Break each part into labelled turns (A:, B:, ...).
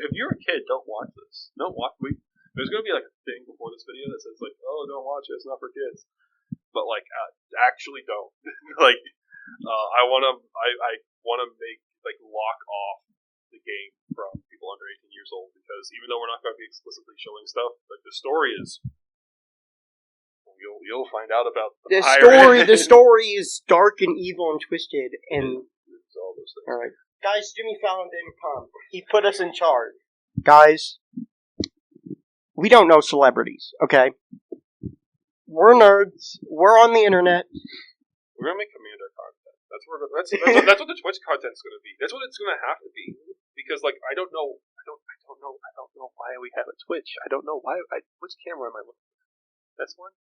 A: if you're a kid, don't watch this. Don't watch. There's gonna be like a thing before this video that says like, "Oh, don't watch it. It's not for kids." But like, actually, don't. Like, I wanna make like lock off the game from people under 18 years old because even though we're not gonna be explicitly showing stuff, like the story is. You'll find out about
B: the story. The story is dark and evil and twisted, and
A: it's all those things.
B: All right, guys. Jimmy Fallon didn't come. He put us in charge. Guys, we don't know celebrities. Okay, we're nerds. We're on the internet.
A: We're gonna make Commander content. That's what the Twitch content's gonna be. That's what it's gonna have to be because like I don't know why we have a Twitch. I don't know why. Which camera am I looking at? This one.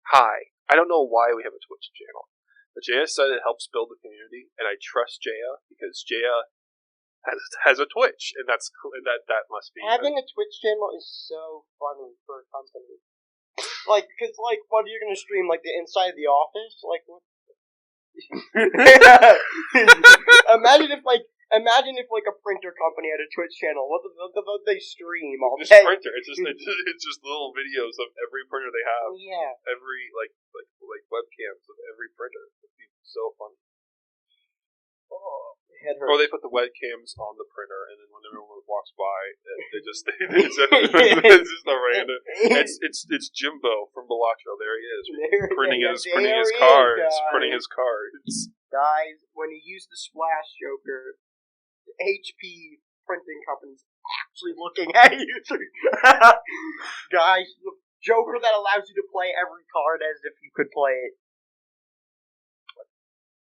A: Hi. I don't know why we have a Twitch channel. But Jaya said it helps build the community, and I trust Jaya because Jaya has a Twitch, and that must be
B: having a Twitch channel is so funny for a company. Like, cause like, what are you gonna stream? Like the inside of the office? Like, what? Imagine if a printer company had a Twitch channel. What would they stream all day?
A: Printer. It's just little videos of every printer they have.
B: Yeah.
A: Every like webcams of every printer. It'd be so funny. Or they put the webcams on the printer, and then when everyone walks by, it's just a random. It's Jimbo from Bellagio. There he is, printing his cards. Printing his cards.
B: Guys, when you use the Splash Joker, HP printing company's actually looking at you. Guys, the Joker that allows you to play every card as if you could play it.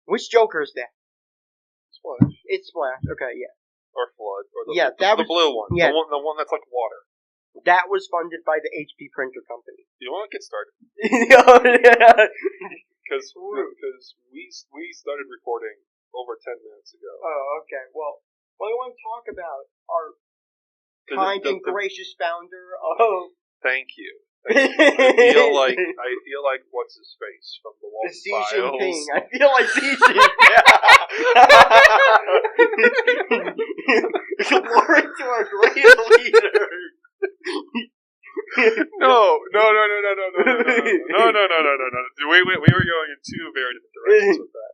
B: Which Joker is that?
A: Splash.
B: It's Splash. Okay, yeah.
A: Or Flood. Or the blue one.
B: Yeah.
A: The one that's like water.
B: That was funded by the HP printer company.
A: You want to get started?
B: Oh, yeah.
A: Because we started recording over 10 minutes ago.
B: Oh, okay. Well, what I want to talk about our kind and gracious founder of...
A: Thank you. I feel like what's his face from the Wall
B: Xi Jinping. I feel like Xi Jinping. Glory to our great leader.
A: No. We were going in two very different directions with that.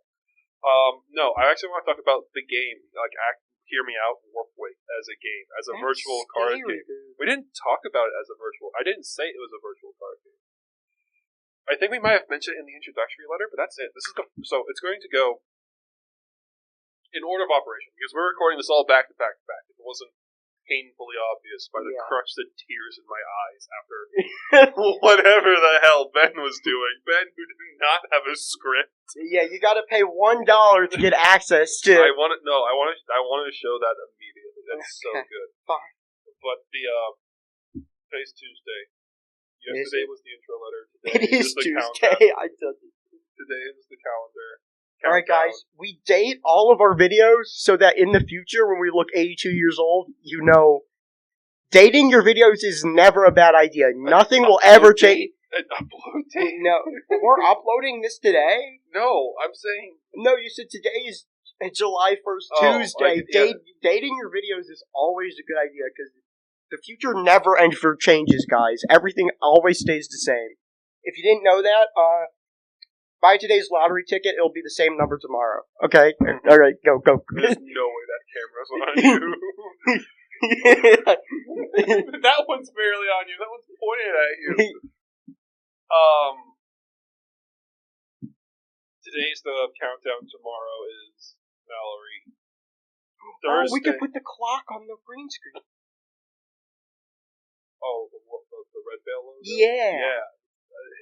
A: No, I actually want to talk about the game. Hear me out, Warpwake as a game, as a virtual card game. We didn't talk about it as a virtual. I didn't say it was a virtual card game. I think we might have mentioned it in the introductory letter, but that's it. So it's going to go in order of operation because we're recording this all back to back to back. It wasn't painfully obvious by the crusted tears in my eyes after whatever the hell Ben was doing. Ben, who did not have a script.
B: Yeah, you got to pay $1 to get access to.
A: I wanted to show that immediately. That's so good.
B: Fine.
A: But today's Tuesday. Yesterday was the intro letter. Today
B: it is Tuesday.
A: Today is the calendar.
B: Alright guys, we date all of our videos so that in the future when we look 82 years old, you know, dating your videos is never a bad idea. Nothing will ever change.
A: Upload date?
B: No, we're uploading this today.
A: No, I'm saying...
B: No, you said today is July 1st, Tuesday. Dating your videos is always a good idea because the future never ever changes, guys. Everything always stays the same. If you didn't know that, buy today's lottery ticket, it'll be the same number tomorrow. Okay? Alright, go.
A: There's no way that camera's on you. That one's barely on you. That one's pointed at you. Today's the countdown. Tomorrow is Mallory. Thursday.
B: Oh, we could put the clock on the green screen.
A: Oh, the red veil logo?
B: Yeah.
A: Yeah.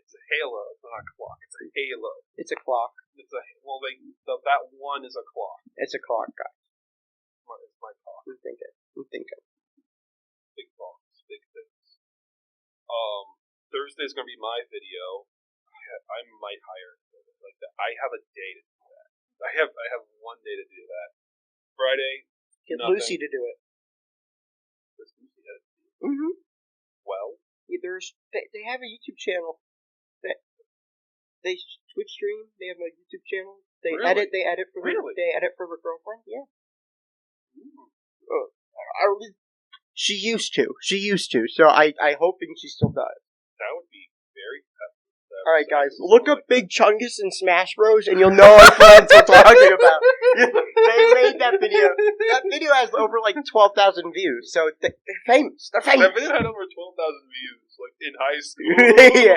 A: It's a halo. It's not a clock. It's a halo.
B: It's a clock.
A: That one is a clock.
B: It's a clock, guys.
A: It's my clock.
B: I'm thinking.
A: Big thoughts, big things. Thursday's gonna be my video. I might hire like that. I have a day to do that. I have one day to do that. Friday.
B: Get
A: nothing.
B: Lucy to do it.
A: Does Lucy have to do it?
B: Mm-hmm.
A: Well.
B: Yeah, they have a YouTube channel. They Twitch stream. They have a YouTube channel. They
A: really?
B: edit. They edit for
A: really?
B: They edit for her girlfriend. Yeah. She used to. So I hoping she still does.
A: That would be very.
B: Alright, guys, look up Big Chungus and Smash Bros, and you'll know what friends we're talking about. They made that video. That video has over, 12,000 views, so they're famous. They're famous.
A: That video had over 12,000 views, in high school.
B: Yeah.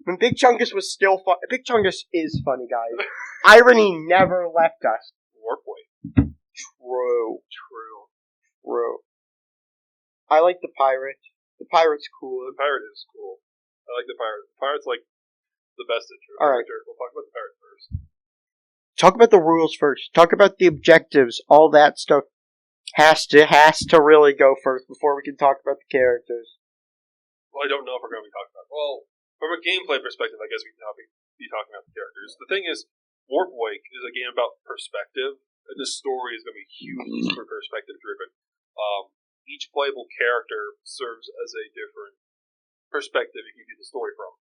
B: When Big Chungus was still fun. Big Chungus is funny, guys. Irony never left us.
A: Warpway.
B: True. I like the pirate. The pirate's cool.
A: The pirate is cool. I like the pirate. The pirate's, the best intro.
B: All right.
A: We'll talk about the pirate first.
B: Talk about the rules first. Talk about the objectives. All that stuff has to really go first before we can talk about the characters.
A: Well, I don't know if we're going to be talking about. Well, from a gameplay perspective, I guess we can be talking about the characters. The thing is, Warpwake is a game about perspective, and the story is going to be hugely super perspective driven. Each playable character serves as a different perspective you can do the story from.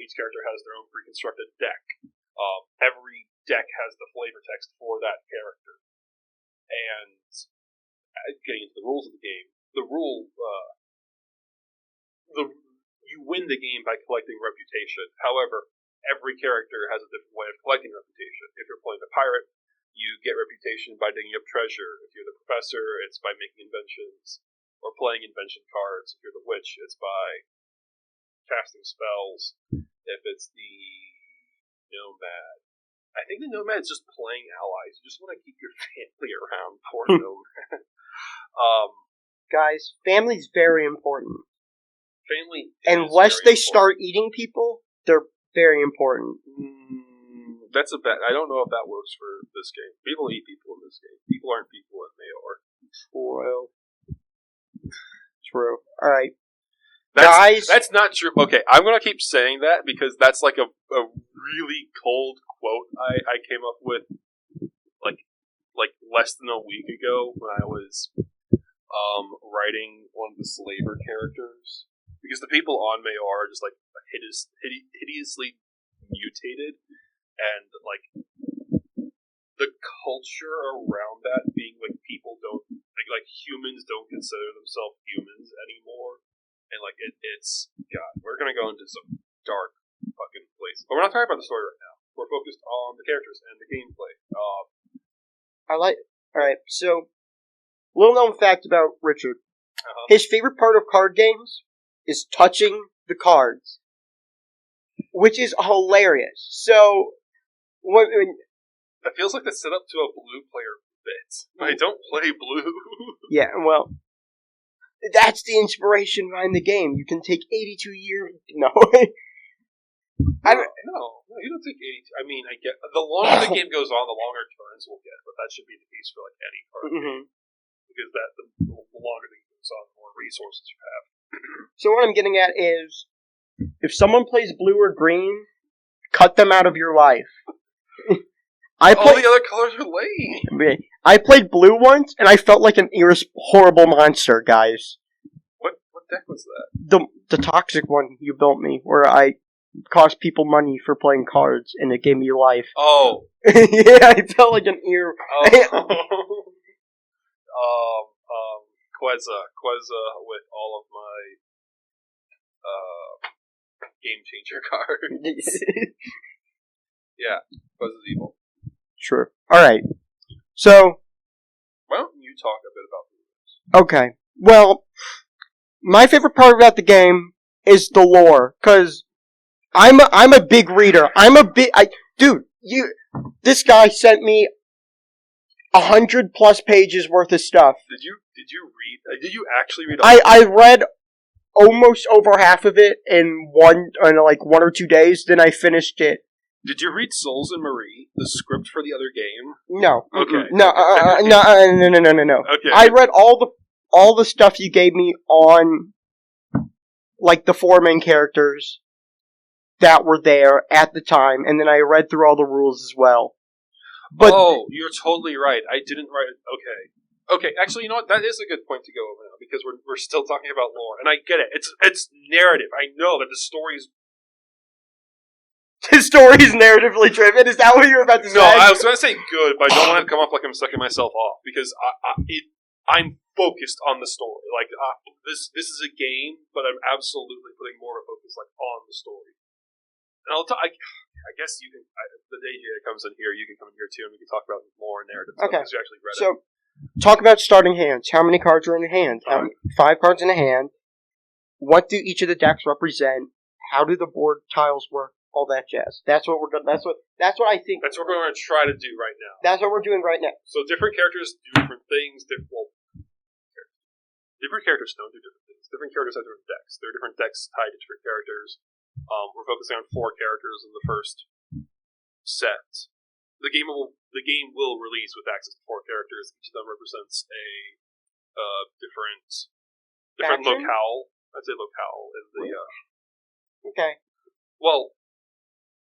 A: Each character has their own pre-constructed deck. Every deck has the flavor text for that character. And getting into the rules of the game, you win the game by collecting reputation. However, every character has a different way of collecting reputation. If you're playing the pirate, you get reputation by digging up treasure. If you're the professor, it's by making inventions or playing invention cards. If you're the witch, it's by casting spells. If it's the nomad, I think the nomad's just playing allies. You just want to keep your family around. Poor nomad.
B: Guys, family's very important.
A: Family,
B: unless they start eating people, they're very important.
A: That's a bet. I don't know if that works for this game. People eat people in this game. People aren't people in Mayor.
B: True. All right.
A: Guys, that's not true. Okay, I'm gonna keep saying that because that's a really cold quote I came up with like less than a week ago when I was writing one of the slaver characters, because the people on Mayor are just hideously mutated, and the culture around that being people don't humans don't consider themselves humans anymore. And it's God, we're gonna go into some dark fucking place. But we're not talking about the story right now. We're focused on the characters and the gameplay.
B: Alright, so little known fact about Richard. His favorite part of card games is touching the cards, which is hilarious. So,
A: that feels like the setup to a blue player bit. I don't play blue.
B: Yeah, well, that's the inspiration behind the game. You can take 82 years. No.
A: No, you don't take 82. I mean, I get the longer the game goes on, the longer turns we'll get, but that should be the case for any card game. Because the longer the game goes on, the more resources you have.
B: So what I'm getting at is, if someone plays blue or green, cut them out of your life.
A: All the other colors are lame.
B: I played blue once, and I felt like an horrible monster, guys.
A: What deck was that?
B: The toxic one you built me, where I cost people money for playing cards, and it gave me life.
A: Oh.
B: Yeah, I felt like an ear.
A: Quezza with all of my game changer cards. Yeah, Quezza's evil.
B: Sure. Alright. So,
A: why don't you talk a bit about the rules?
B: Okay. Well, my favorite part about the game is the lore, because I'm a big reader. This guy sent me 100+ pages worth of stuff.
A: Did you read? Did you actually read?
B: I read almost over half of it in 1 or 2 days. Then I finished it.
A: Did you read Souls and Marie, the script for the other game?
B: No.
A: Okay.
B: No. Okay. I read all the stuff you gave me on the 4 main characters that were there at the time, and then I read through all the rules as well. But
A: you're totally right. I didn't write it. Okay. Actually, you know what? That is a good point to go over now, because we're still talking about lore, and I get it. It's narrative. I know that the story's
B: narratively driven. Is that what you were about to say?
A: No, I was going to say good, but I don't want to come off like I'm sucking myself off, because I'm focused on the story. Like this is a game, but I'm absolutely putting more of a focus like on the story. And I guess you can. The day Jada comes in here, you can come in here too, and we can talk about more narrative stuff because you actually read it.
B: So, talk about starting hands. How many cards are in a hand? 5 cards in a hand. What do each of the decks represent? How do the board tiles work? All that jazz. That's what we're going. That's what I think.
A: That's what we're going to try to do right now.
B: That's what we're doing right now.
A: So different characters do different things. Different characters don't do different things. Different characters have different decks. There are different decks tied to different characters. We're focusing on 4 characters in the first set. The game will release with access to 4 characters. Each of them represents a different locale. I'd say locale in the.
B: Okay.
A: Well,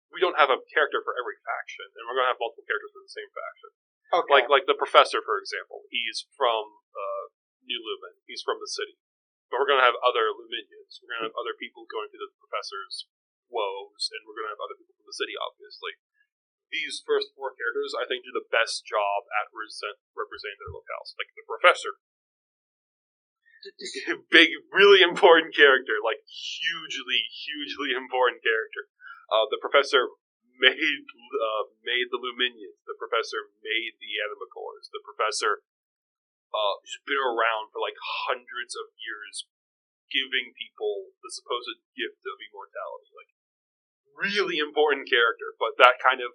A: we don't have a character for every faction, and we're going to have multiple characters for the same faction.
B: Okay.
A: Like the professor, for example. He's from New Lumen. He's from the city. But we're going to have other Luminians. We're going to have other people going through the professor's woes, and we're going to have other people from the city, obviously. These first 4 characters, I think, do the best job at representing their locales. Like the professor. Big, really important character. Like, hugely important character. The professor made the Luminions. The professor made the Animacores. The professor has been around for like hundreds of years, giving people the supposed gift of immortality. Like, really important character, but that kind of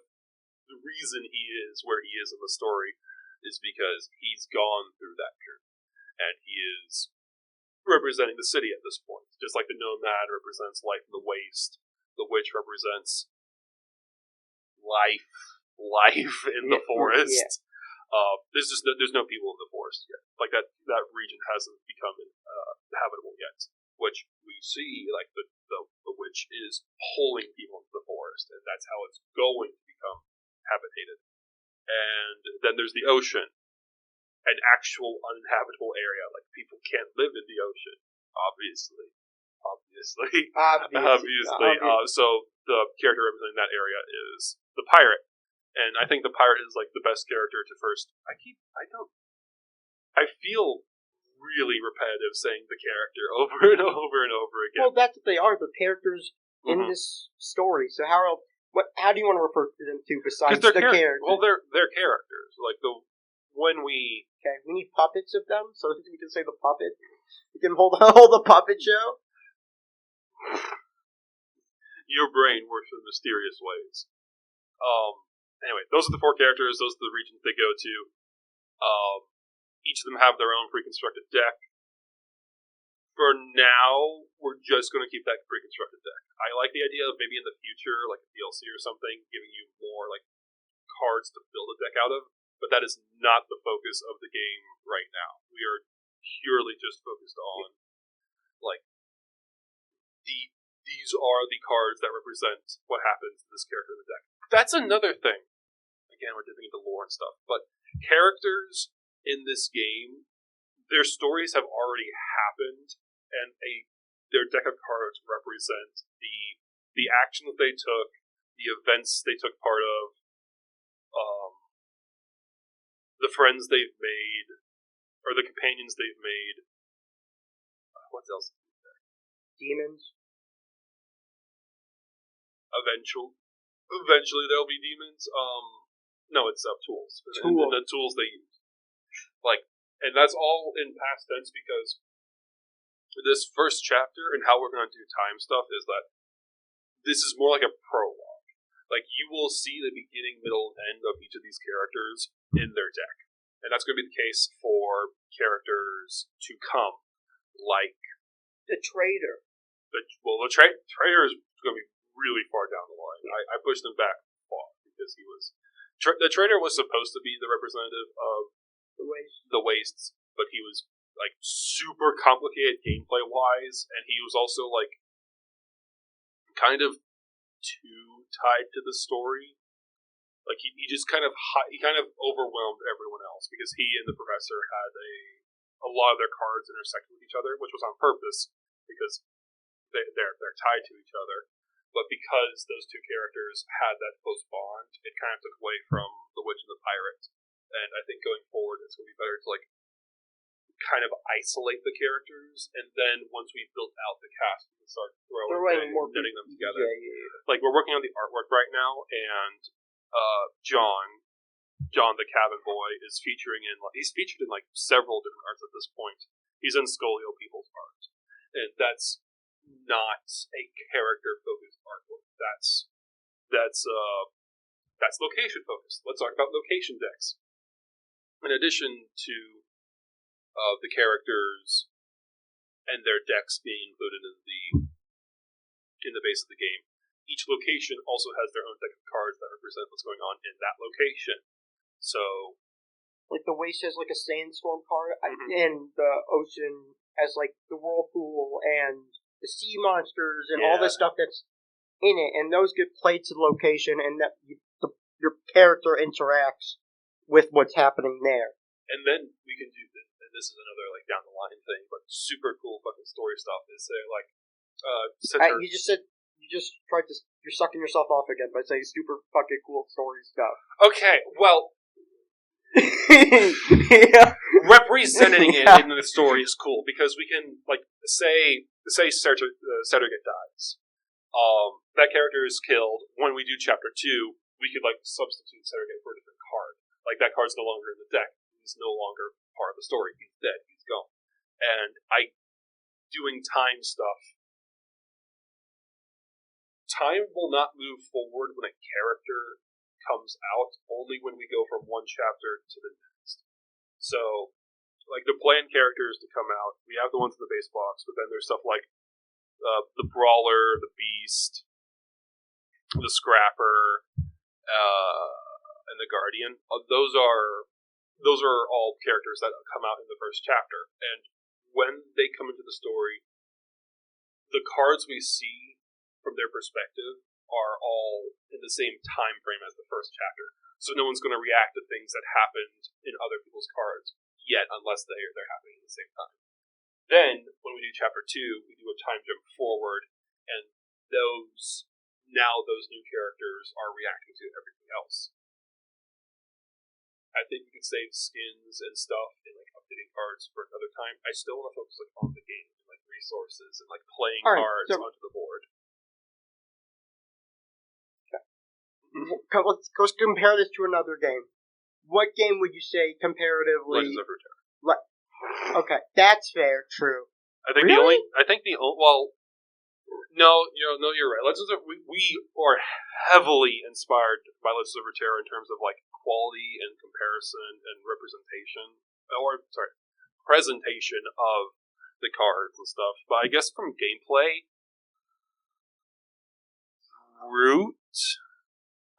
A: the reason he is where he is in the story is because he's gone through that journey, and he is representing the city at this point. Just like the Nomad represents life in the waste, the Witch represents life in the forest. Yeah. There's no people in the forest yet. Like that region hasn't become habitable yet. Which we see, like the Witch is pulling people into the forest, and that's how it's going to become habitated. And then there's the ocean, an actual uninhabitable area. Like people can't live in the ocean, obviously. So the character representing that area is the pirate, and I think the pirate is like the best character to first. I feel really repetitive saying the character over and over and over again.
B: Well, that's what they are, the characters in this story. So how do you want to refer to them to besides the characters?
A: Well, they're characters. Like we
B: need puppets of them, so we can say the puppet. We can hold the puppet show.
A: Your brain works in mysterious ways. Anyway, those are the 4 characters. Those are the regions they go to. Each of them have their own pre-constructed deck. For now, we're just going to keep that pre-constructed deck. I like the idea of maybe in the future, like a DLC or something, giving you more like cards to build a deck out of. But that is not the focus of the game right now. We are purely just focused on like these are the cards that represent what happens to this character in the deck. That's another thing. Again, we're dipping into lore and stuff, but characters in this game, their stories have already happened, and their deck of cards represent the action that they took, the events they took part of, the friends they've made, or the companions they've made. What else?
B: Demons.
A: Eventually there'll be demons. No, it's tools. And the tools they use. Like, and that's all in past tense because this first chapter and how we're going to do time stuff is that this is more like a prologue. Like, you will see the beginning, middle, and end of each of these characters in their deck. And that's going to be the case for characters to come, like
B: the Trader.
A: The Trader is going to be really far down the line. I pushed him back far because he was... the Trader was supposed to be the representative of the Wastes, but he was like super complicated gameplay-wise, and he was also like kind of too tied to the story. Like he just kind of overwhelmed everyone else because he and the professor had a lot of their cards intersect with each other, which was on purpose because they're tied to each other. But because those 2 characters had that close bond, it kind of took away from the Witch and the Pirate. And I think going forward, it's going to be better to like kind of isolate the characters, and then once we've built out the cast, we can start knitting them together.
B: Yeah.
A: Like, we're working on the artwork right now, and John the cabin boy, he's featured in like several different arts at this point. He's in Scolio People's art, and that's not a character-focused artwork. That's location focused. Let's talk about location decks. In addition to the characters and their decks being included in the base of the game, each location also has their own deck of cards that represent what's going on in that location. So,
B: like the Waste has like a sandstorm card, and the ocean has like the whirlpool and the sea monsters and all this stuff that's in it, and those get played to the location, and that your character interacts with what's happening there.
A: And then we can do this, and this is another like down the line thing, but super cool fucking story stuff. Is say like, you're sucking yourself off again by saying super fucking cool story stuff. Okay, well,
B: yeah.
A: Representing it in the story is cool because we can like say Cedric dies. That character is killed. When we do chapter 2, we could like substitute Cedric for a different card. Like that card's no longer in the deck. He's no longer part of the story. He's dead. He's gone. And doing time stuff. Time will not move forward when a character comes out, only when we go from one chapter to the next. So, like the planned characters to come out, we have the ones in the base box, but then there's stuff like the Brawler, the Beast, the Scrapper, and the Guardian. Those are all characters that come out in the first chapter, and when they come into the story, the cards we see from their perspective are all in the same time frame as the first chapter. So no one's going to react to things that happened in other people's cards yet, unless they're happening at the same time. Then, when we do chapter 2, we do a time jump forward, and those new characters are reacting to everything else. I think we can save skins and stuff and like updating cards for another time. I still want to focus like on the game and like resources and like playing cards onto the board.
B: Let's compare this to another game. What game would you say comparatively?
A: Legends of Runeterra.
B: Okay, that's fair. True.
A: I think you're right. Legends of we are heavily inspired by Legends of Runeterra in terms of like quality and comparison and presentation of the cards and stuff. But I guess from gameplay,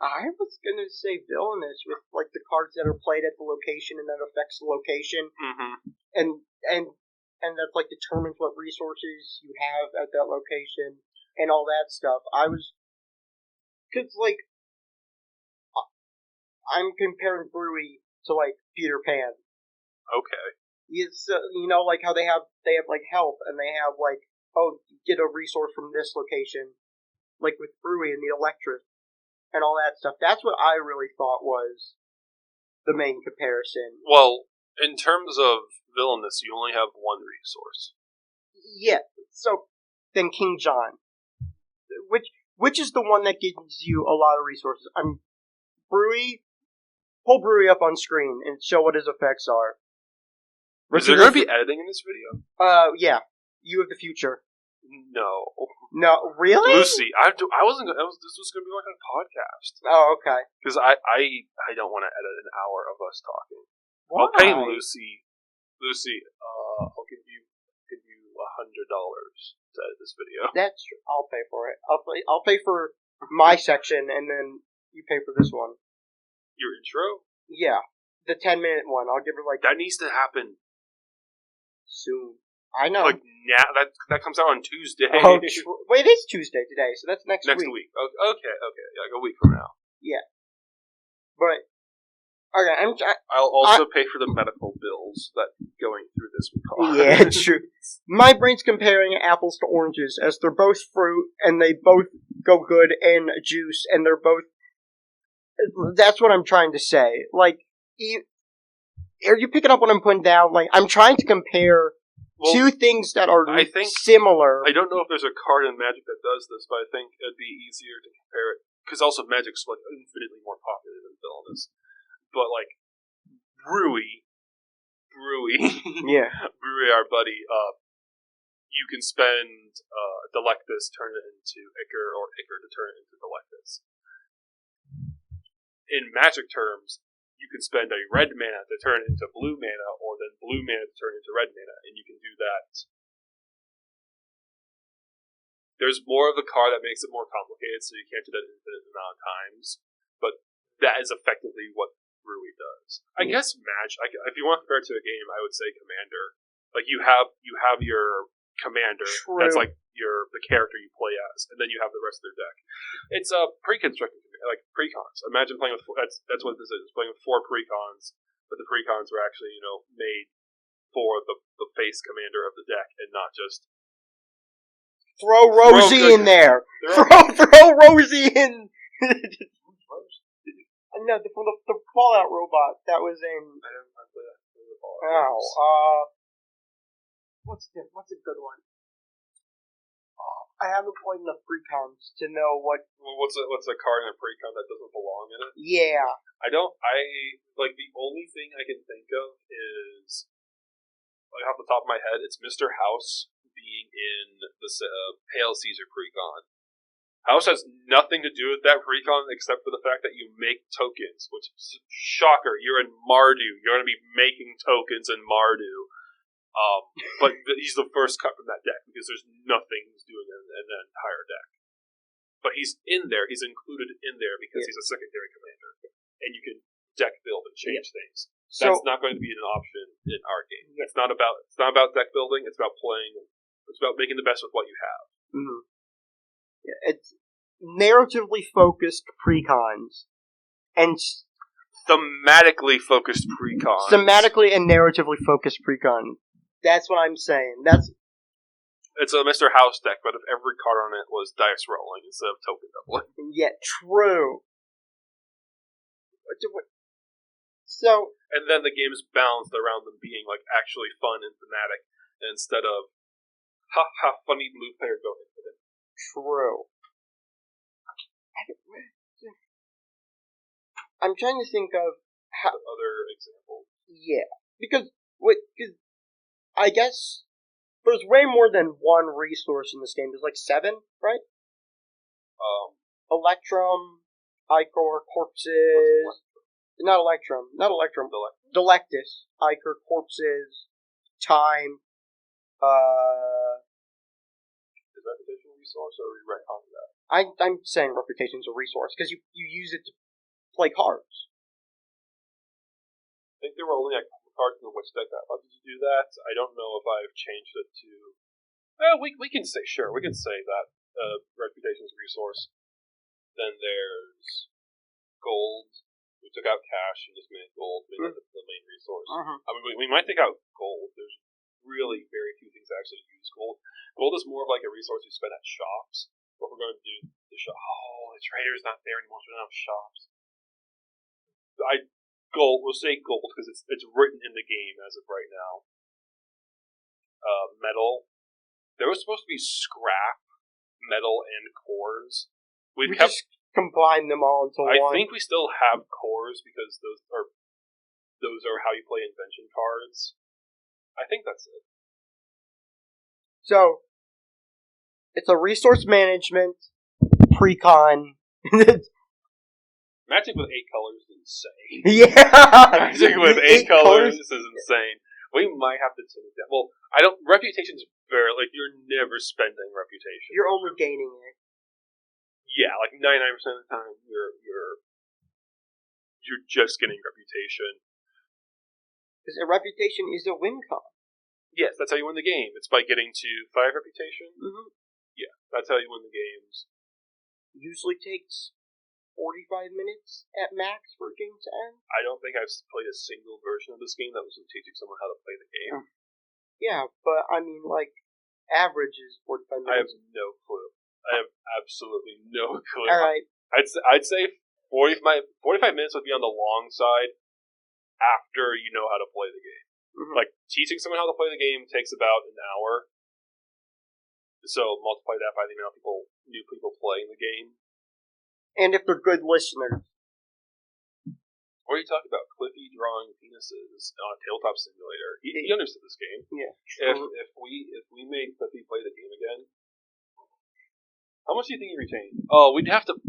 B: I was gonna say Villainous with like the cards that are played at the location and that affects the location, and that like determines what resources you have at that location and all that stuff. Cause like I'm comparing Brewy to like Peter Pan.
A: Okay.
B: It's like how they have like health and they have like get a resource from this location, like with Brewy and the Electric. And all that stuff. That's what I really thought was the main comparison.
A: Well, in terms of Villainous, you only have one resource.
B: Yeah, so then King John. Which is the one that gives you a lot of resources. Pull Brewy up on screen and show what his effects are.
A: Is there going to be editing in this video?
B: Yeah. You have the future.
A: No,
B: really?
A: Lucy, I wasn't. This was going to be like a podcast.
B: Oh, okay.
A: Because I don't want to edit an hour of us talking.
B: Why?
A: I'll pay Lucy. I'll give you $100 to edit this video.
B: That's true. I'll pay for it. I'll pay for my section, and then you pay for this one.
A: Your intro?
B: Yeah, the 10-minute one. I'll give her like
A: that needs to happen
B: soon. I know.
A: Like that comes out on Tuesday.
B: Oh, wait, it is Tuesday today, so that's next week.
A: Next week. Okay. Like a week from now.
B: Yeah. But okay,
A: I'll also pay for the medical bills that going through this would cost.
B: Yeah, true. My brain's comparing apples to oranges, as they're both fruit and they both go good in juice, and they're both. That's what I'm trying to say. Like, are you picking up what I'm putting down? Like, I'm trying to compare two things that are similar.
A: I don't know if there's a card in Magic that does this, but I think it'd be easier to compare it. Because also Magic's like infinitely more popular than Villainous. But like, Brewy,
B: yeah.
A: Brewy, our buddy, you can spend Delectus, turn it into Ichor, or Ichor to turn it into Delectus. In Magic terms, you can spend a red mana to turn it into blue mana, or then blue mana to turn it into red mana, and you can do that. There's more of a card that makes it more complicated, so you can't do that an infinite amount of times, but that is effectively what Brewy does. I guess if you want to compare it to a game, I would say Commander. Like, you have your Commander, that's like the character you play as, and then you have the rest of their deck. It's a pre-constructed, like precons. Imagine playing with that's what this is. Playing with 4 precons, but the precons were actually made for the face commander of the deck, and not just
B: throw Rosie in there. Throw Rosie in. No, the Fallout robot that was in. I don't play that. What's a good one? I haven't played enough precons to know what.
A: Well, what's a card in a precon that doesn't belong in it?
B: Yeah.
A: The only thing I can think of is, like, off the top of my head, it's Mr. House being in the Pale Caesar precon. House has nothing to do with that precon except for the fact that you make tokens, which, shocker, you're in Mardu. You're going to be making tokens in Mardu. But he's the first cut from that deck because there's nothing he's doing in that entire deck. But he's in there. He's included in there because he's a secondary commander, and you can deck build and change things. That's not going to be an option in our game. It's not about deck building. It's about playing. It's about making the best with what you have.
B: Mm-hmm. Yeah, it's narratively focused precons and
A: thematically focused precons.
B: Thematically and narratively focused precons. That's what I'm saying.
A: It's a Mr. House deck, but if every card on it was dice rolling instead of token doubling.
B: Yeah, true. So,
A: and then the game's balanced around them being like actually fun and thematic, instead of funny blue player go infinite.
B: True. I'm trying to think of
A: other examples.
B: Yeah, because I guess there's way more than one resource in this game. There's like 7, right? Electrum, Ichor, Corpses. Not Electrum. Delectus, Ichor, Corpses, Time.
A: Is Reputation a resource, or are you retconning that?
B: I'm saying Reputation's a resource because you use it to play cards.
A: I think there were only a couple cards in the Witch deck that allowed you to do that. I don't know if I've changed it to. We can say that Reputation's a resource. Then there's Gold. We took out cash and just made gold, made that the main resource. I mean, we might take out gold. There's really very few things that actually use gold. Gold is more of like a resource you spend at shops. What we're going to do the shop. Oh, the trader's not there anymore, so we don't have shops. We'll say gold because it's written in the game as of right now. Metal. There was supposed to be scrap, metal, and cores.
B: We just combine them all into one.
A: I think we still have cores because those are how you play invention cards. I think that's it.
B: So it's a resource management precon.
A: Magic with 8 colors is insane.
B: Yeah!
A: Magic with 8 colors is insane. We might have to take that. Well, Reputation's very, like, you're never spending Reputation.
B: You're only gaining it.
A: Yeah, like 99% of the time, you're just getting Reputation.
B: Because a Reputation is a win con.
A: Yes, that's how you win the game. It's by getting to 5 Reputation.
B: Mm-hmm.
A: Yeah, that's how you win the games.
B: Usually takes 45 minutes at max for a game to end.
A: I don't think I've played a single version of this game that wasn't teaching someone how to play the game.
B: Yeah, but I mean, like, average is 45 minutes.
A: I have no clue. I have absolutely no clue.
B: Alright.
A: I'd say 45 minutes would be on the long side. after you know how to play the game. Mm-hmm. Like, teaching someone how to play the game takes about an hour. So multiply that by the amount of new people playing the game.
B: And if they're good listeners.
A: What are you talking about? Cliffy drawing penises on a tabletop simulator. He understood this game.
B: Yeah.
A: If we made Cliffy play the game again, how much do you think he retained? Oh, we'd have to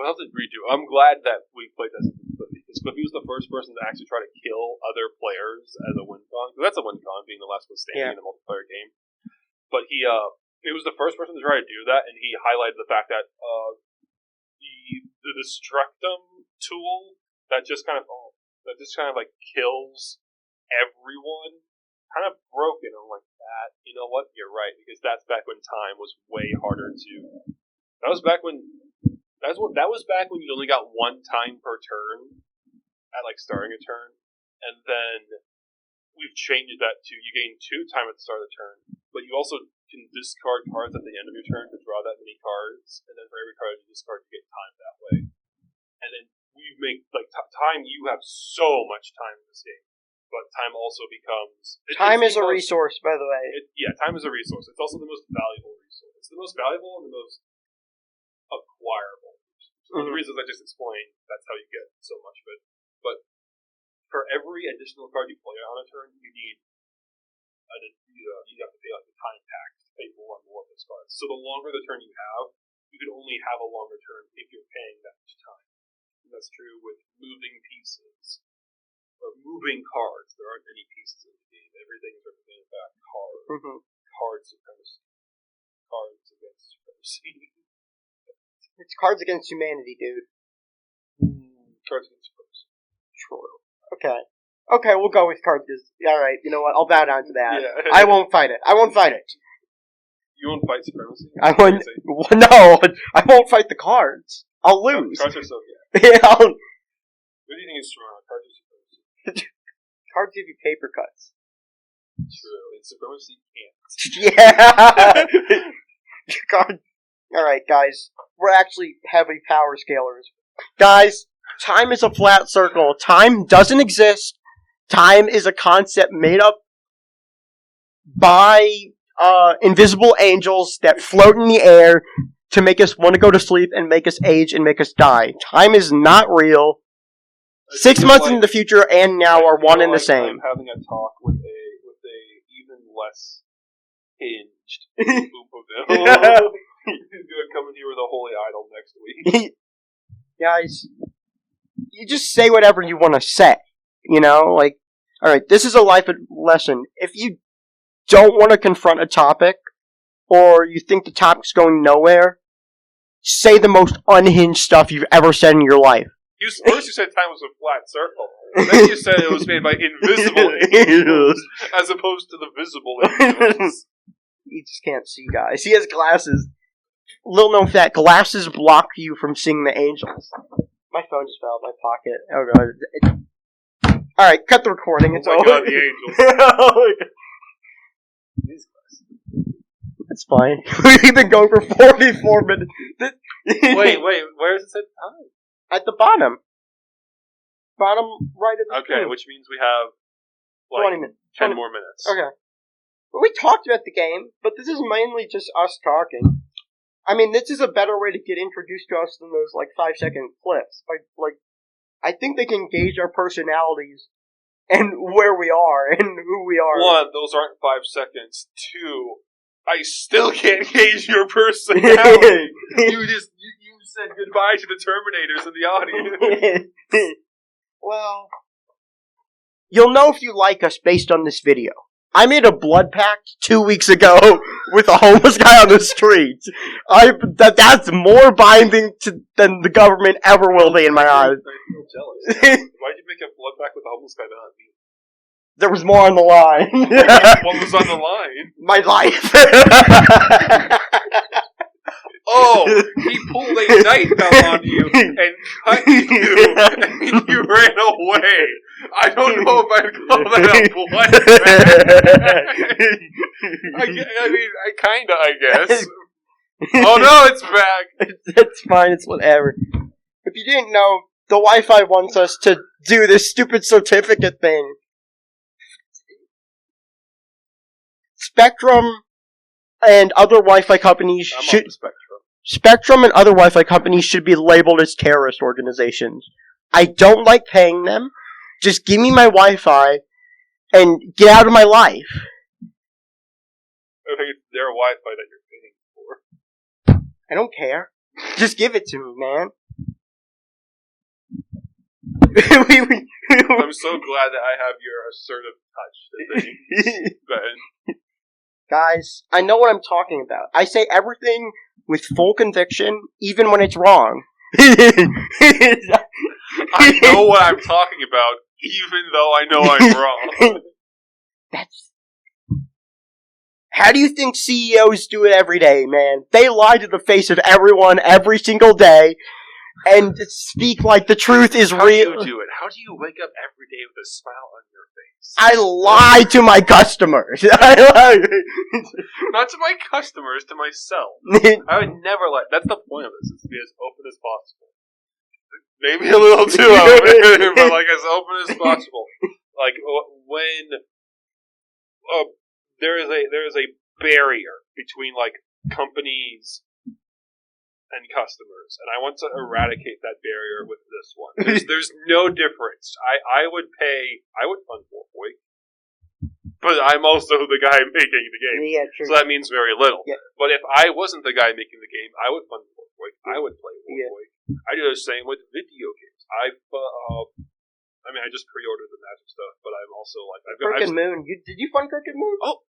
A: redo. I'm glad that we played that with Cliffy, because Cliffy was the first person to actually try to kill other players as a win con. That's a win con, being the last one standing in a multiplayer game. But he was the first person to try to do that, and he highlighted the fact that the destructum tool that just kind of like kills everyone kind of broken. I'm like, that, you know what? You're right, because that's back when time was way harder to. That was back when you only got one time per turn at like starting a turn, and then we've changed that to you gain 2 time at the start of the turn, but you also can discard cards at the end of your turn to draw that many cards, and then for every card you discard, you get time that way. And then we make like time. You have so much time in this game, but time also becomes
B: time is a resource, by the way.
A: Time is a resource. It's also the most valuable resource. It's the most valuable and the most acquirable. For the reasons I just explained, that's how you get so much of it. But for every additional card you play on a turn, you have to pay like the time tax to pay more and more of those cards. So the longer the turn you can only have a longer turn if you're paying that much time. And that's true with moving pieces or moving cards. There aren't any pieces in the game. Everything is represented by a card. Mm-hmm. Card supremacy. Cards against supremacy.
B: It's Cards Against Humanity, dude.
A: Cards Against Supremacy.
B: True. Okay, we'll go with Cards Against... Alright, you know what? I'll bow down to that. Yeah. I won't fight it.
A: You won't fight supremacy?
B: No, I won't fight the cards. I'll lose.
A: Cards are so good.
B: Yeah,
A: what do you think is strong? Cards or supremacy?
B: Cards give you paper cuts.
A: True. And supremacy can't.
B: Yeah! Card... Alright, guys. We're actually heavy power scalers. Guys, time is a flat circle. Time doesn't exist. Time is a concept made up by invisible angels that float in the air to make us want to go to sleep and make us age and make us die. Time is not real. 6 months in the future and now are one and the same.
A: I'm having a talk with a even less hinged Boompoville. He's going to come in here with a holy idol next week.
B: Guys, you just say whatever you want to say. You know, like, alright, this is a life lesson. If you don't want to confront a topic, or you think the topic's going nowhere, say the most unhinged stuff you've ever said in your life.
A: First you said time was a flat circle. Then you said it was made by invisible angels, as opposed to the visible angels.
B: You just can't see, guys. He has glasses. Little known fact, glasses block you from seeing the angels. My phone just fell out of my pocket. Oh god. Alright, cut the recording. It's over.
A: God, the angels. Oh my god.
B: That's fine. We've been going for 44 minutes.
A: Wait, where does it say time?
B: At the bottom. Bottom right of the
A: screen. Okay, which means we have like
B: 20 minutes.
A: 10 more minutes.
B: Okay. Well, we talked about the game, but this is mainly just us talking. I mean, this is a better way to get introduced to us than those, 5-second clips. I think they can gauge our personalities and where we are and who we are.
A: 1, those aren't 5 seconds. 2, I still can't gauge your personality. You said goodbye to the Terminators in the audience.
B: Well, you'll know if you like us based on this video. I made a blood pact 2 weeks ago with a homeless guy on the street. That's more binding than the government ever will be in my eyes.
A: I feel jealous. Why'd you make a blood pact with a homeless guy not me?
B: There was more on the line.
A: What was on the line?
B: My life.
A: Oh, he pulled a knife out on you and cut you, and you ran away. I don't know if I'd call that a blood pact. I guess. Oh no, it's back.
B: It's fine, it's whatever. If you didn't know, the Wi-Fi wants us to do this stupid certificate thing. Spectrum and other Wi-Fi companies should... Spectrum and other Wi-Fi companies should be labeled as terrorist organizations. I don't like paying them. Just give me my Wi-Fi and get out of my life.
A: I think it's their Wi-Fi that you're paying for.
B: I don't care. Just give it to me, man.
A: I'm so glad that I have your assertive touch.
B: Guys, I know what I'm talking about. I say everything with full conviction, even when it's wrong.
A: I know what I'm talking about, even though I know I'm wrong.
B: How do you think CEOs do it every day, man? They lie to the face of everyone every single day and speak like the truth is real.
A: How do you do it? How do you wake up every day with a smile on your face?
B: I lie to my customers.
A: Not to my customers, to myself. I would never lie. That's the point of this, is to be as open as possible. Maybe a little too open, but like as open as possible. Like when there is a barrier between like companies and customers, and I want to eradicate that barrier with this one. There's no difference. I would fund Warpwake, but I'm also the guy making the game, so that means very little. Yeah. But if I wasn't the guy making the game, I would fund Warpwake. I would play Warpwake. Yeah. I do the same with video games. I just pre-ordered the Magic stuff, but I'm also like
B: Crooked Moon. Did you fund Crooked Moon?
A: Oh.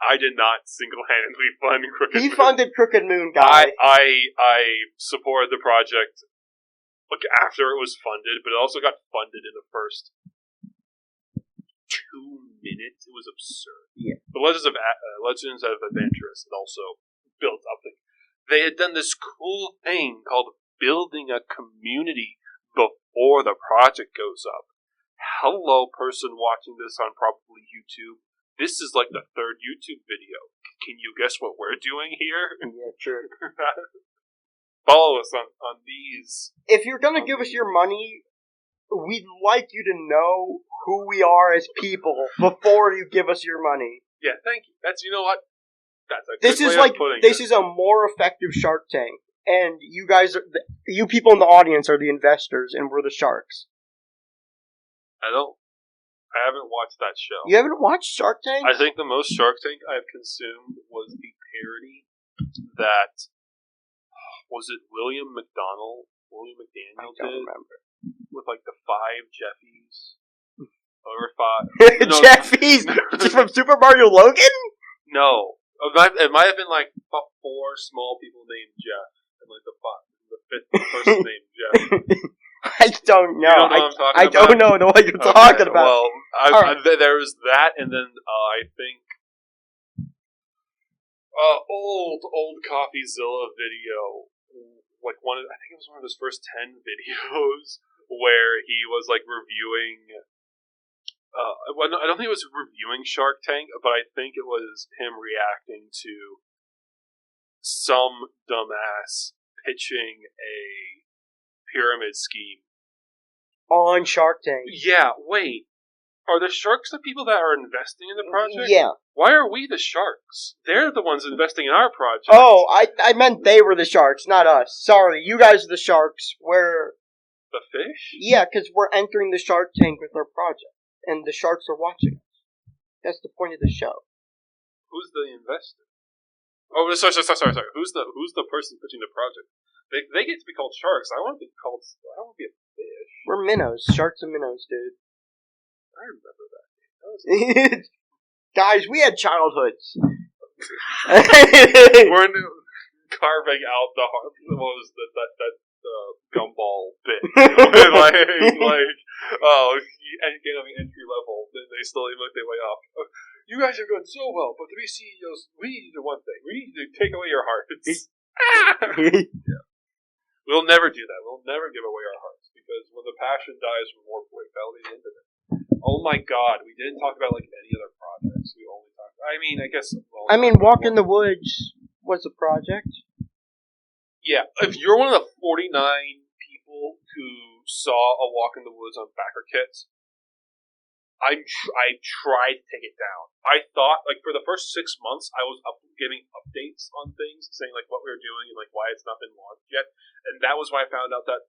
A: I did not single-handedly fund Crooked Moon.
B: He funded Crooked Moon, guy.
A: I supported the project after it was funded, but it also got funded in the first 2 minutes. It was absurd. Yeah. The Legends of Adventurous had also built up. They had done this cool thing called building a community before the project goes up. Hello, person watching this on probably YouTube. This is like the third YouTube video. Can you guess what we're doing here?
B: Yeah, sure.
A: Follow us on these.
B: If you're going to give us your money, we'd like you to know who we are as people before you give us your money.
A: Yeah, thank you. You know what? That's a
B: this is like this is a more effective Shark Tank, and you guys, you people in the audience, are the investors, and we're the sharks.
A: I haven't watched that show.
B: You haven't watched Shark Tank?
A: I think the most Shark Tank I've consumed was the parody that was it William McDaniel did? I don't remember. With like the 5 Jeffies. Or 5
B: Jeffies from Super Mario Logan?
A: No. It might have been like 4 small people named Jeff, and like the 5th person named Jeff.
B: I don't know.
A: You don't know what I'm talking
B: about? I don't know what you're talking about.
A: Well, there was that, and then I think old CoffeeZilla video, like I think it was one of his first 10 videos where he was like reviewing. I don't think it was reviewing Shark Tank, but I think it was him reacting to some dumbass pitching a pyramid scheme
B: on Shark Tank.
A: Yeah, wait. Are the sharks the people that are investing in the project?
B: Yeah.
A: Why are we the sharks? They're the ones investing in our project.
B: Oh, I meant they were the sharks, not us. Sorry, you guys are the sharks. We're...
A: The fish?
B: Yeah, because we're entering the Shark Tank with our project, and the sharks are watching us. That's the point of the show.
A: Who's the investor? Oh, sorry. Who's the person pitching the project? They get to be called sharks. I want to be a fish.
B: We're minnows. Sharks and minnows, dude.
A: I remember that.
B: Guys, we had childhoods.
A: We're carving out that gumball bit. And getting entry level, then they slowly make their way up. You guys are doing so well, but to be CEOs, we need to do one thing. We need to take away your hearts. Yeah. We'll never do that. We'll never give away our hearts, because when the passion dies from Warpwake, that'll be the end of it. Oh my god, we didn't talk about like any other projects. We only talked.
B: Walk in the Woods was a project.
A: Yeah, if you're one of the 49 people who saw a Walk in the Woods on backer kit. I tried to take it down. I thought, like, for the first 6 months, I was giving updates on things, saying, like, what we were doing and, like, why it's not been launched yet. And that was why I found out that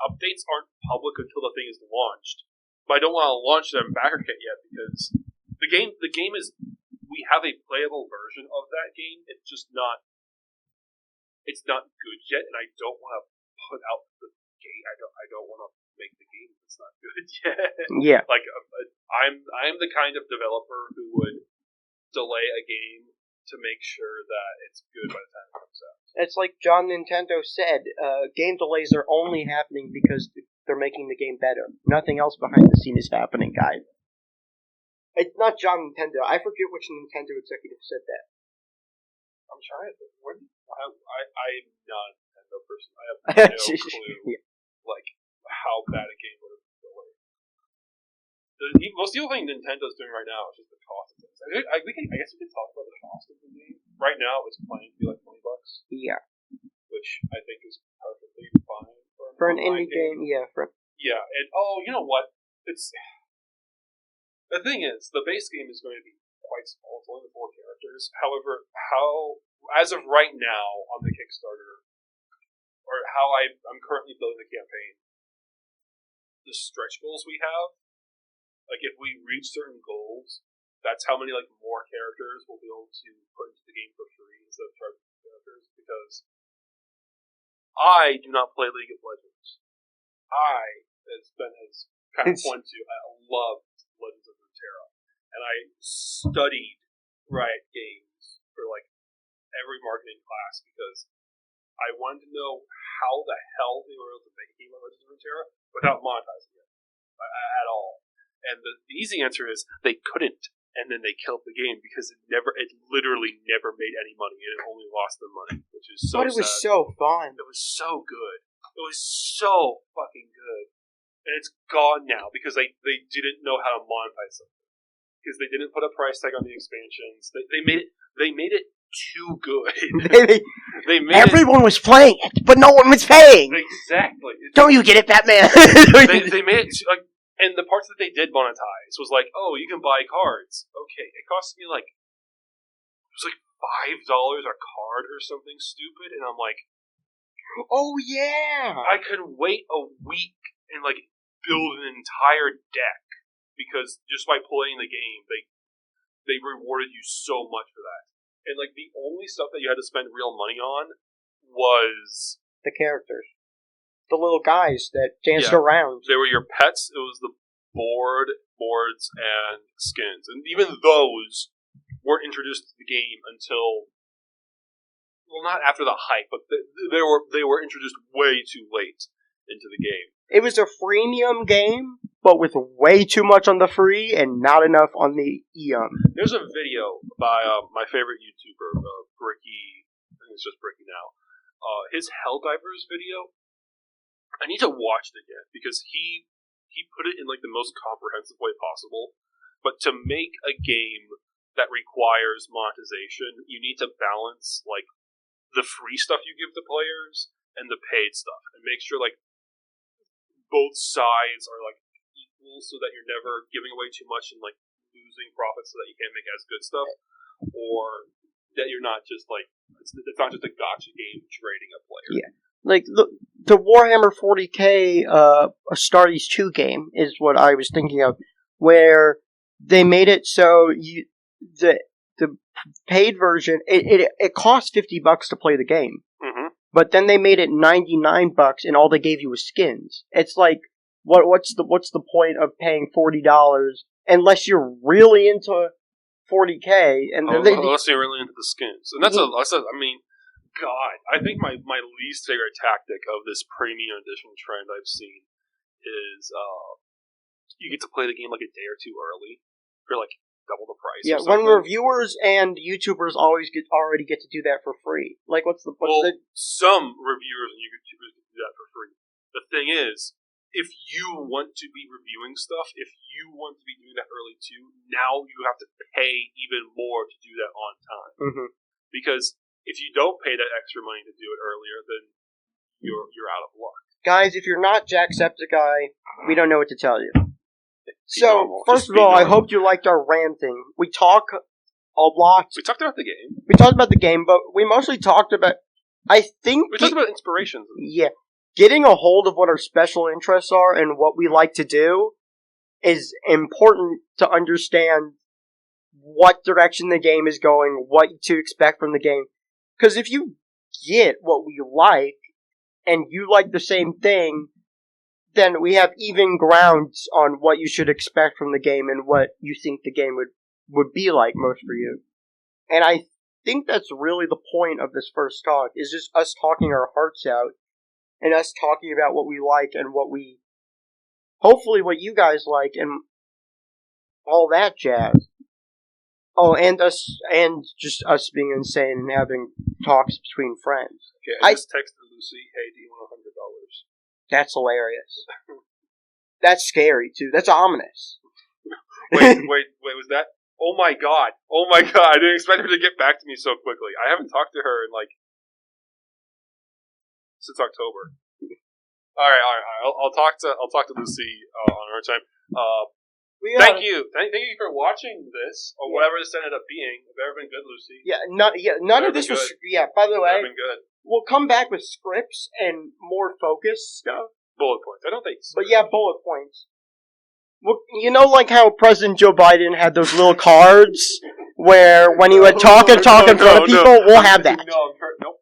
A: updates aren't public until the thing is launched. But I don't want to launch it on backer kit yet because the game is, we have a playable version of that game. It's just not, it's not good yet, and I don't want to put out the game. I don't want to make the game that's not good yet.
B: Yeah.
A: Like, I'm the kind of developer who would delay a game to make sure that it's good by the time it comes out.
B: It's like John Nintendo said, game delays are only happening because they're making the game better. Nothing else behind the scene is happening, guys. It's not John Nintendo. I forget which Nintendo executive said that.
A: I'm trying to think. I'm not a Nintendo person. I have no clue, like, how bad a game would have been delayed. The most evil thing Nintendo's doing right now is just the cost of things. I guess we could talk about the cost of the game. Right now, it's planning to be like $20.
B: Yeah.
A: Which I think is perfectly fine
B: for an indie game. Yeah.
A: Yeah, and you know what? The thing is, the base game is going to be quite small. It's only 4 characters. However, as of right now on the Kickstarter, or how I'm currently building the campaign, the stretch goals we have, like if we reach certain goals, that's how many like more characters we'll be able to put into the game for free instead of charging characters. Because I do not play League of Legends. As Ben has kind of pointed to, I love Legends of Runeterra, and I studied Riot Games for like every marketing class because I wanted to know how the hell they were able to make a game like Legends of Runeterra without monetizing it at all. And the easy answer is they couldn't, and then they killed the game because it literally never made any money, and it only lost them money, which is so sad. But
B: it was so fun.
A: It was so good. It was so fucking good. And it's gone now because they didn't know how to monetize something. Because they didn't put a price tag on the expansions. They made it too good.
B: Everyone was playing it, but no one was paying.
A: Exactly.
B: Don't you get it, Batman?
A: they made it like, and the parts that they did monetize was like, oh, you can buy cards. Okay, it cost me like, it was like $5 a card or something stupid, and I'm like,
B: oh yeah,
A: I could wait a week and like build an entire deck because just by playing the game, they rewarded you so much for that. And like the only stuff that you had to spend real money on was
B: the characters. The little guys that danced around.
A: They were your pets. It was the boards, and skins. And even those weren't introduced to the game until, well, not after the hype, but they were introduced way too late into the game.
B: It was a freemium game, but with way too much on the free and not enough on the
A: There's a video by my favorite YouTuber, Bricky. I think it's just Bricky now. His Helldivers video. I need to watch it again because he put it in like the most comprehensive way possible. But to make a game that requires monetization, you need to balance like the free stuff you give to players and the paid stuff, and make sure like both sides are like equal, so that you're never giving away too much and like losing profits, so that you can't make as good stuff, or that you're not just like it's not just a gotcha game trading a player.
B: Yeah. Like, the Warhammer 40k Astartes 2 game is what I was thinking of, where they made it so the paid version, it cost $50 to play the game.
A: Mm-hmm.
B: But then they made it $99 and all they gave you was skins. It's like, what's the point of paying $40 unless you're really into 40k? And
A: unless you're really into the skins. And that's I mean, God, I think my least favorite tactic of this premium edition trend I've seen is you get to play the game like a day or two early for like double the price.
B: Yeah, when reviewers and YouTubers already get to do that for free. Like,
A: some reviewers and YouTubers get to do that for free. The thing is, if you want to be reviewing stuff, if you want to be doing that early too, now you have to pay even more to do that on time.
B: Mm-hmm.
A: Because if you don't pay that extra money to do it earlier, then you're out of luck.
B: Guys, if you're not Jacksepticeye, we don't know what to tell you. So, first of all, I hope you liked our ranting. We talk a lot.
A: We talked about the game.
B: We talked about the game, but we mostly talked about... We
A: talked about inspirations.
B: Yeah. Getting a hold of what our special interests are and what we like to do is important to understand what direction the game is going, what to expect from the game. Because if you get what we like, and you like the same thing, then we have even grounds on what you should expect from the game and what you think the game would be like most for you. And I think that's really the point of this first talk, is just us talking our hearts out, and us talking about what we like and hopefully what you guys like, and all that jazz. Oh, and just us being insane and having talks between friends.
A: Okay, I just texted Lucy, hey, do you want $100?
B: That's hilarious. That's scary, too. That's ominous.
A: Wait, was that? Oh my god. I didn't expect her to get back to me so quickly. I haven't talked to her in, since October. Alright. I'll talk to Lucy on her time. Thank you for watching this, or whatever this ended up being. It's ever been good, Lucy.
B: None of this was. Yeah, by the way,
A: been good.
B: We'll come back with scripts and more focused stuff.
A: Bullet points. I don't think so.
B: But yeah, bullet points. Well, you know, like how President Joe Biden had those little cards where when he would talk in front of people, we'll have that.
A: No, nope.